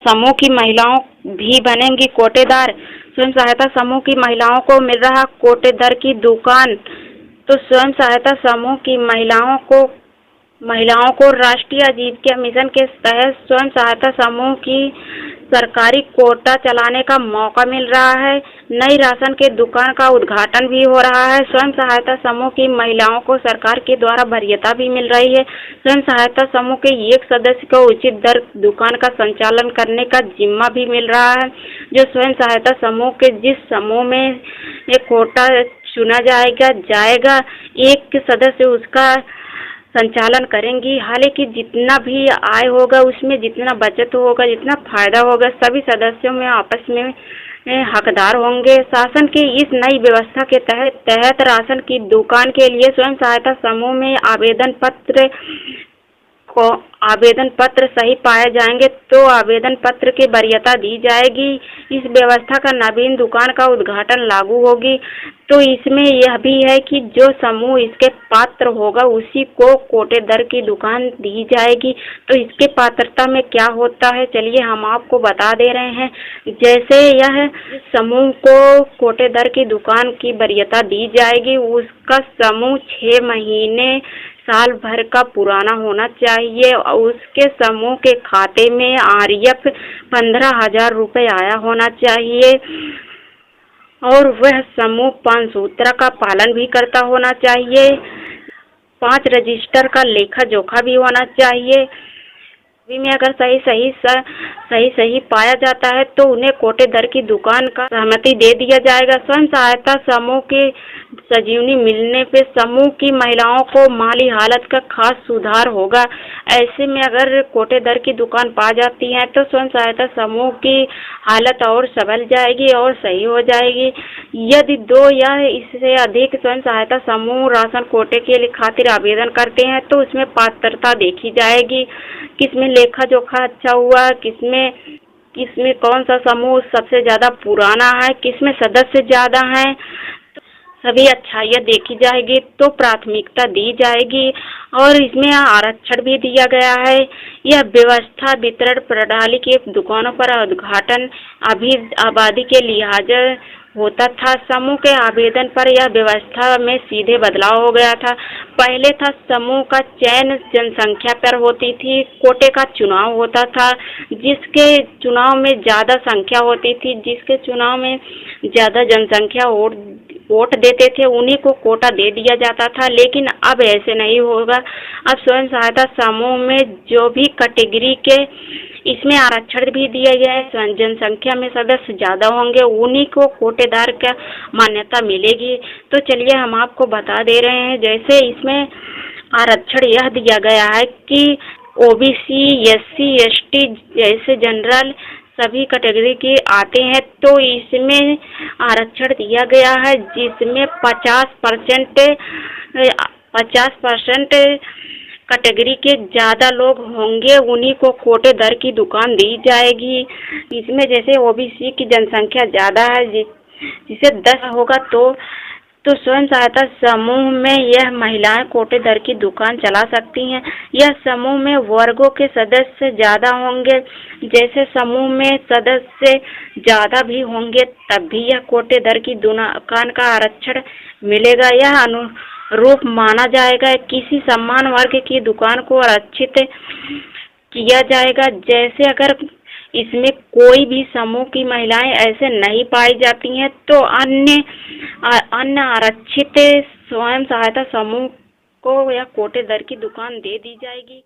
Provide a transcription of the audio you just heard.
समूह की महिलाओं भी बनेंगी कोटेदार। स्वयं सहायता समूह की महिलाओं को मिल रहा कोटेदार की दुकान। तो स्वयं सहायता समूह की महिलाओं को राष्ट्रीय आजीविका मिशन के तहत स्वयं सहायता समूह की सरकारी कोटा चलाने का मौका मिल रहा है। नई राशन के दुकान का उद्घाटन भी हो रहा है। स्वयं सहायता समूह की महिलाओं को सरकार के द्वारा वरीयता भी मिल रही है। स्वयं सहायता समूह के एक सदस्य को उचित दर दुकान का संचालन करने का जिम्मा भी मिल रहा है। जो स्वयं सहायता समूह के जिस समूह में एक कोटा चुना जाएगा एक सदस्य उसका संचालन करेंगी। हालांकि जितना भी आय होगा उसमें जितना बचत होगा जितना फायदा होगा सभी सदस्यों में आपस में हकदार होंगे। शासन की इस नई व्यवस्था के तहत राशन की दुकान के लिए स्वयं सहायता समूह में आवेदन पत्र सही पाए जाएंगे तो आवेदन पत्र की वरीयता दी जाएगी। इस व्यवस्था का नवीन दुकान का उद्घाटन लागू होगी। तो इसमें यह भी है कि जो समूह इसके पात्र होगा उसी को कोटे दर की दुकान दी जाएगी। तो इसके पात्रता में क्या होता है चलिए हम आपको बता दे रहे हैं। जैसे यह समूह को कोटे दर की दुकान की वरीयता दी जाएगी उसका समूह 6 महीने साल भर का पुराना होना चाहिए और उसके समूह के खाते में आरएफ 15,000 रुपये आया होना चाहिए और वह समूह 5 सूत्र का पालन भी करता होना चाहिए। 5 रजिस्टर का लेखा जोखा भी होना चाहिए। में अगर सही पाया जाता है तो उन्हें कोटे दर की दुकान का सहमति दे दिया जाएगा। स्वयं सहायता समूह की सजीवनी मिलने पे समूह की महिलाओं को माली हालत का खास सुधार होगा। ऐसे में अगर कोटे दर की दुकान पा जाती है तो स्वयं सहायता समूह की हालत और संभल जाएगी और सही हो जाएगी। यदि 2 या इससे अधिक स्वयं सहायता समूह राशन कोटे के खातिर आवेदन करते हैं तो उसमें पात्रता देखी जाएगी, किसमें लेखा जोखा अच्छा हुआ, किसमें कौन सा समूह सबसे ज्यादा पुराना है, किसमें सदस्य ज्यादा हैं, सभी अच्छाइयाँ देखी जाएगी तो प्राथमिकता दी जाएगी और इसमें आरक्षण भी दिया गया है। यह व्यवस्था वितरण प्रणाली के दुकानों पर उद्घाटन अभी आबादी के लिहाज होता था। समूह के आवेदन पर यह व्यवस्था में सीधे बदलाव हो गया था। पहले था समूह का चयन जनसंख्या पर होती थी, कोटे का चुनाव होता था। जिसके चुनाव में ज्यादा संख्या होती थी, जिसके चुनाव में ज्यादा जनसंख्या वोट देते थे उन्हीं को कोटा दे दिया जाता था। लेकिन अब ऐसे नहीं होगा। अब स्वयं सहायता समूह में जो भी कैटेगरी के इसमें आरक्षण भी दिया गया है, जनसंख्या में सदस्य ज्यादा होंगे उन्हीं को कोटेदार का मान्यता मिलेगी। तो चलिए हम आपको बता दे रहे हैं। जैसे इसमें आरक्षण यह दिया गया है कि ओबीसी, एससी, एसटी जैसे जनरल सभी कैटेगरी के आते हैं तो इसमें आरक्षण दिया गया है जिसमें 50% कैटेगरी के ज्यादा लोग होंगे उन्हीं को कोटे दर की दुकान दी जाएगी। इसमें जैसे ओबीसी की जनसंख्या ज्यादा है जिसे 10 होगा तो स्वयं सहायता समूह में यह महिलाएं कोटे दर की दुकान चला सकती हैं। यह समूह में वर्गों के सदस्य ज्यादा होंगे, जैसे समूह में सदस्य ज्यादा भी होंगे तब भी यह कोटे दर की दुकान का आरक्षण मिलेगा। यह अनुरूप माना जाएगा किसी समान वर्ग की दुकान को आरक्षित किया जाएगा। जैसे अगर इसमें कोई भी समूह की महिलाएं ऐसे नहीं पाई जाती हैं तो अन्य आरक्षित स्वयं सहायता समूह को या कोटे दर की दुकान दे दी जाएगी।